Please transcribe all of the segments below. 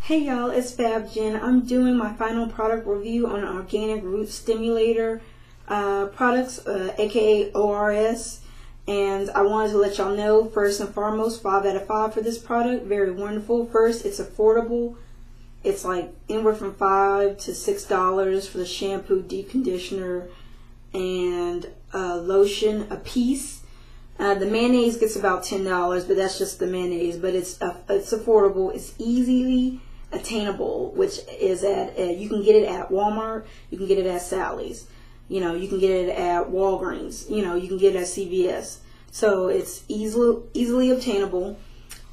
Hey y'all, it's Fab Jen. I'm doing my final product review on Organic Root Stimulator products, aka ORS. And I wanted to let y'all know, first and foremost, 5 out of 5 for this product. Very wonderful. First, it's affordable. It's like anywhere from $5 to $6 for the shampoo, deep conditioner, and lotion a piece. The mayonnaise gets about $10, but that's just the mayonnaise. But it's affordable. It's easily attainable, which is at you can get it at Walmart, you can get it at Sally's, you can get it at Walgreens, you can get it at CVS. So it's easily obtainable,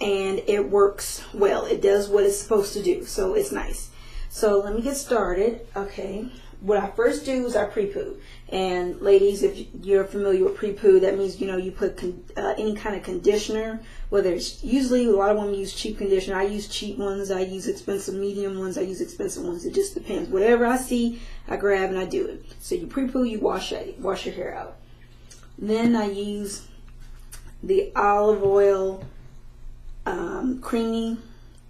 and it works well. It does what it's supposed to do, so it's nice. So let me get started. Okay, what I first do is I Prepoo. And ladies, if you're familiar with Prepoo, that means you put any kind of conditioner, whether it's usually a lot of women use cheap conditioner. I use cheap ones, I use expensive medium ones, I use expensive ones. It just depends. Whatever I see, I grab and I do it. So you Prepoo, you wash your hair out. Then I use the olive oil creamy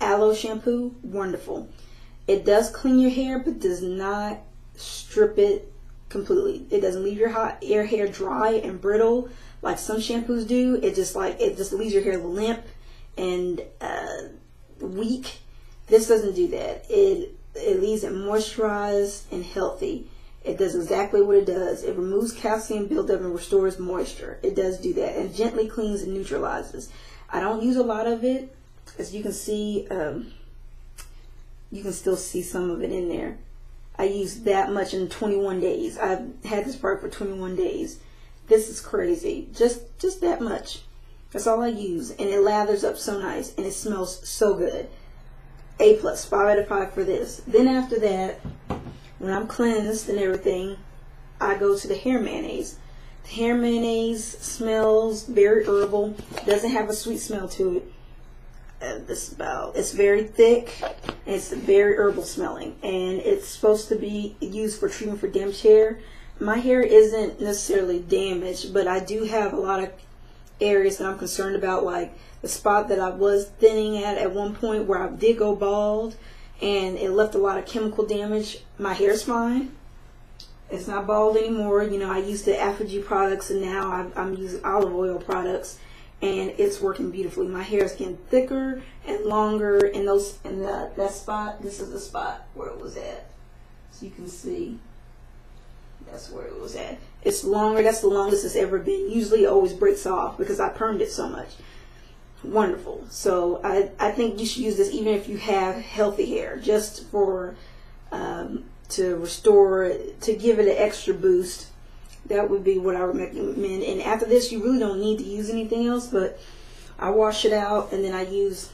aloe shampoo. Wonderful. It does clean your hair, but does not strip it completely. It doesn't leave your hair dry and brittle like some shampoos do. It just leaves your hair limp and weak. This doesn't do that. It leaves it moisturized and healthy. It does exactly what it does. It removes calcium buildup and restores moisture. It does do that, and gently cleans and neutralizes. I don't use a lot of it. As you can see, you can still see some of it in there. I used that much in 21 days. I've had this product for 21 days. This is crazy. Just that much. That's all I use. And it lathers up so nice. And it smells so good. A+, 5 out of 5 for this. Then after that, when I'm cleansed and everything, I go to the hair mayonnaise. The hair mayonnaise smells very herbal. Doesn't have a sweet smell to it. It's very thick, and it's very herbal smelling, and it's supposed to be used for treatment for damaged hair. My hair isn't necessarily damaged, but I do have a lot of areas that I'm concerned about, like the spot that I was thinning at one point where I did go bald, and it left a lot of chemical damage. My hair's fine. It's not bald anymore. I used the Prepoo products, and now I'm using olive oil products. And it's working beautifully. My hair is getting thicker and longer in that spot. This is the spot where it was at. So you can see that's where it was at. It's longer. That's the longest it's ever been. Usually it always breaks off because I permed it so much. Wonderful. So I think you should use this even if you have healthy hair, just for to restore, to give it an extra boost. That would be what I would recommend. And after this, you really don't need to use anything else, but I wash it out, and then I use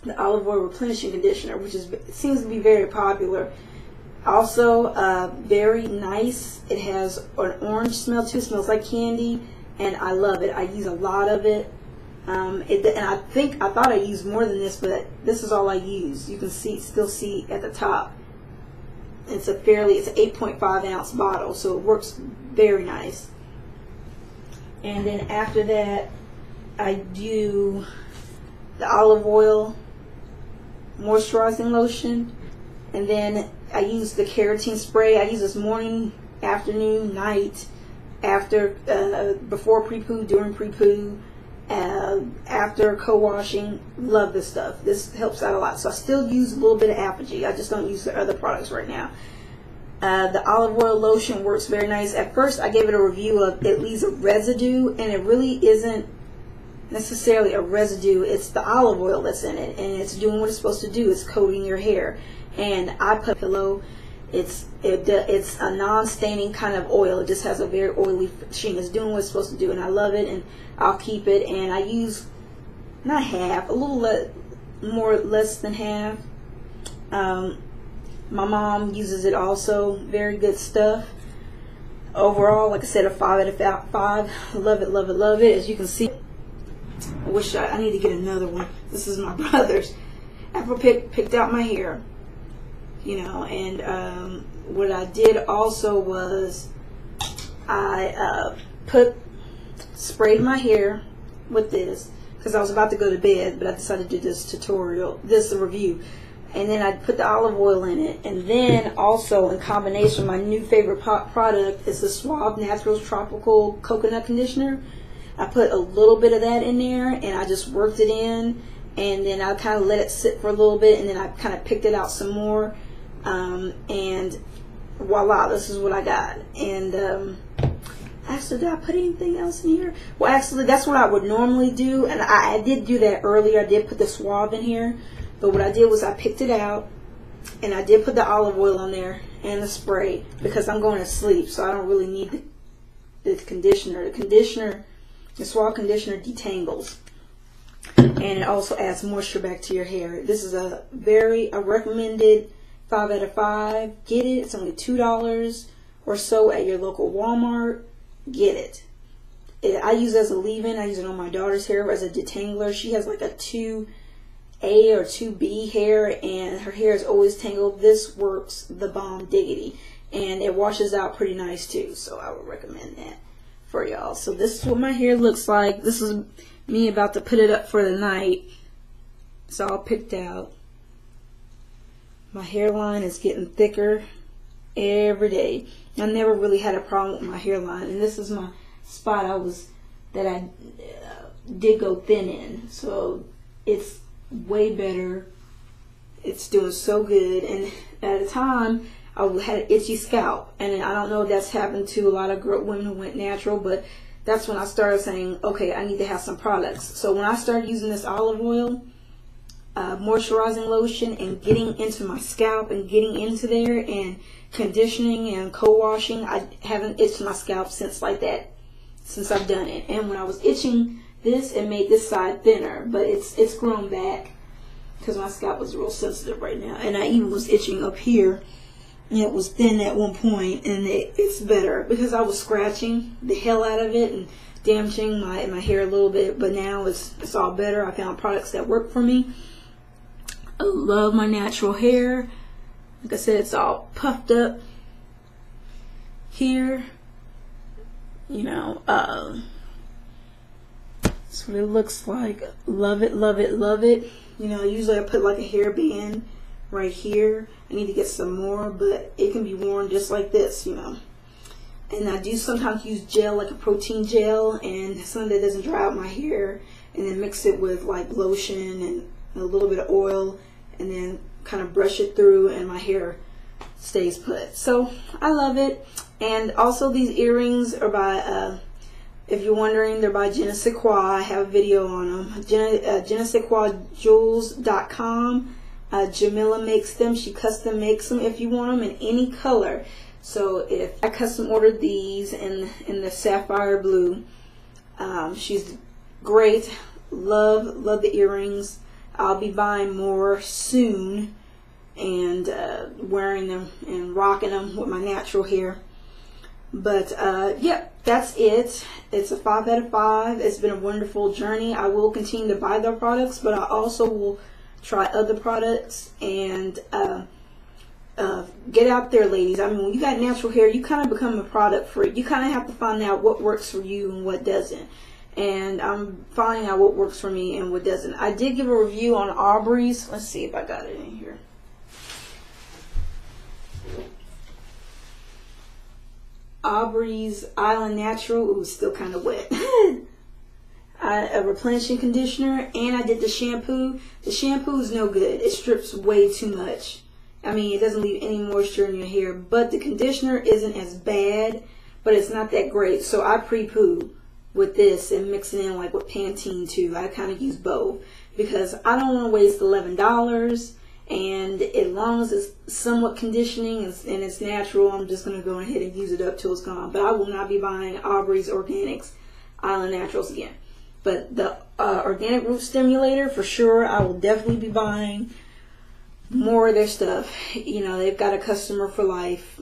the olive oil replenishing conditioner, which seems to be very popular. Also, very nice. It has an orange smell too. It smells like candy, and I love it. I use a lot of it. And I thought I used more than this, but this is all I use. You can still see at the top. It's an 8.5 ounce bottle, so it works very nice. And then after that, I do the olive oil moisturizing lotion, and then I use the keratin spray. I use this morning, afternoon, night, after, before Prepoo, during Prepoo, after co-washing. Love this stuff. This helps out a lot. So I still use a little bit of Prepoo. I just don't use the other products right now. The olive oil lotion works very nice. At first I gave it a review of it leaves a residue, and it really isn't necessarily a residue. It's the olive oil that's in it, and it's doing what it's supposed to do. It's coating your hair. And I put a pillow. It's a non-staining kind of oil. It just has a very oily sheen. It's doing what it's supposed to do, and I love it, and I'll keep it. And I use not half, a little less than half. My mom uses it also. Very good stuff. Overall, like I said, a 5 out of 5. Love it, love it, love it. As you can see, I wish I need to get another one. This is my brother's. After picked out my hair, and what I did also was I sprayed my hair with this because I was about to go to bed, but I decided to do this review. and then I put the olive oil in it. And then also in combination, my new favorite product is the Suave Naturals Tropical Coconut Conditioner. I put a little bit of that in there, and I just worked it in, and then I kind of let it sit for a little bit, and then I kind of picked it out some more, and voila, this is what I got. And actually, did I put anything else in here? Well, actually, that's what I would normally do, and I did do that earlier. I did put the Suave in here, but what I did was I picked it out, and I did put the olive oil on there and the spray, because I'm going to sleep, so I don't really need the conditioner. The Suave conditioner detangles, and it also adds moisture back to your hair. This is a recommended 5 out of 5. Get it. It's only $2 or so at your local Walmart. Get it. I use it as a leave-in. I use it on my daughter's hair as a detangler. She has like a 2A or 2B hair, and her hair is always tangled. This works the bomb diggity, and it washes out pretty nice too, so I would recommend that for y'all. So this is what my hair looks like. This is me about to put it up for the night. It's all picked out. My hairline is getting thicker every day. I never really had a problem with my hairline, and this is my spot that I did go thin in, so it's way better. It's doing so good. And at a time I had an itchy scalp, and I don't know if that's happened to a lot of women who went natural, but that's when I started saying, okay, I need to have some products. So when I started using this olive oil moisturizing lotion and getting into my scalp and getting into there and conditioning and co-washing, I haven't itched my scalp since I've done it. And when I was itching this, it made this side thinner, but it's grown back because my scalp was real sensitive right now, and I even was itching up here. It was thin at one point, and it's better because I was scratching the hell out of it and damaging my hair a little bit, but now it's all better. I found products that work for me. I love my natural hair. Like I said, it's all puffed up here. You know, that's what it looks like. Love it, love it, love it. You know, usually I put like a hairband right here. I need to get some more, but it can be worn just like this, you know. And I do sometimes use gel, like a protein gel, and something that doesn't dry out my hair, and then mix it with like lotion and a little bit of oil, and then kind of brush it through, and my hair stays put. So I love it. And also these earrings are by, if you're wondering, they're by Je ne sais quoi. I have a video on them. Je ne sais quoi jewels.com. Jamila makes them. She custom makes them if you want them in any color. So if I custom ordered these in the sapphire blue, she's great. Love the earrings. I'll be buying more soon and wearing them and rocking them with my natural hair. But yeah, that's it. It's a 5 out of 5. It's been a wonderful journey. I will continue to buy their products, but I also will try other products and get out there, ladies. I mean, when you got natural hair, you kind of become a product freak. You kind of have to find out what works for you and what doesn't. And I'm finding out what works for me and what doesn't. I did give a review on Aubrey's. Let's see if I got it in here. Aubrey's Island Natural. It was still kind of wet. A replenishing conditioner, and I did the shampoo. The shampoo is no good. It strips way too much. I mean, it doesn't leave any moisture in your hair. But the conditioner isn't as bad, but it's not that great. So I Prepoo with this and mix it in like with Pantene too. I kind of use both because I don't want to waste $11. And as long as it's somewhat conditioning and it's natural, I'm just going to go ahead and use it up till it's gone. But I will not be buying Aubrey's Organics Island Naturals again. But the Organic Root Stimulator, for sure, I will definitely be buying more of their stuff. You know, they've got a customer for life.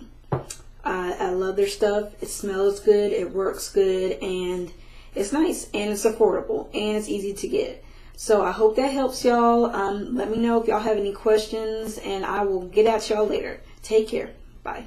I love their stuff. It smells good, it works good, and it's nice, and it's affordable, and it's easy to get. So I hope that helps y'all. Let me know if y'all have any questions, and I will get at y'all later. Take care. Bye.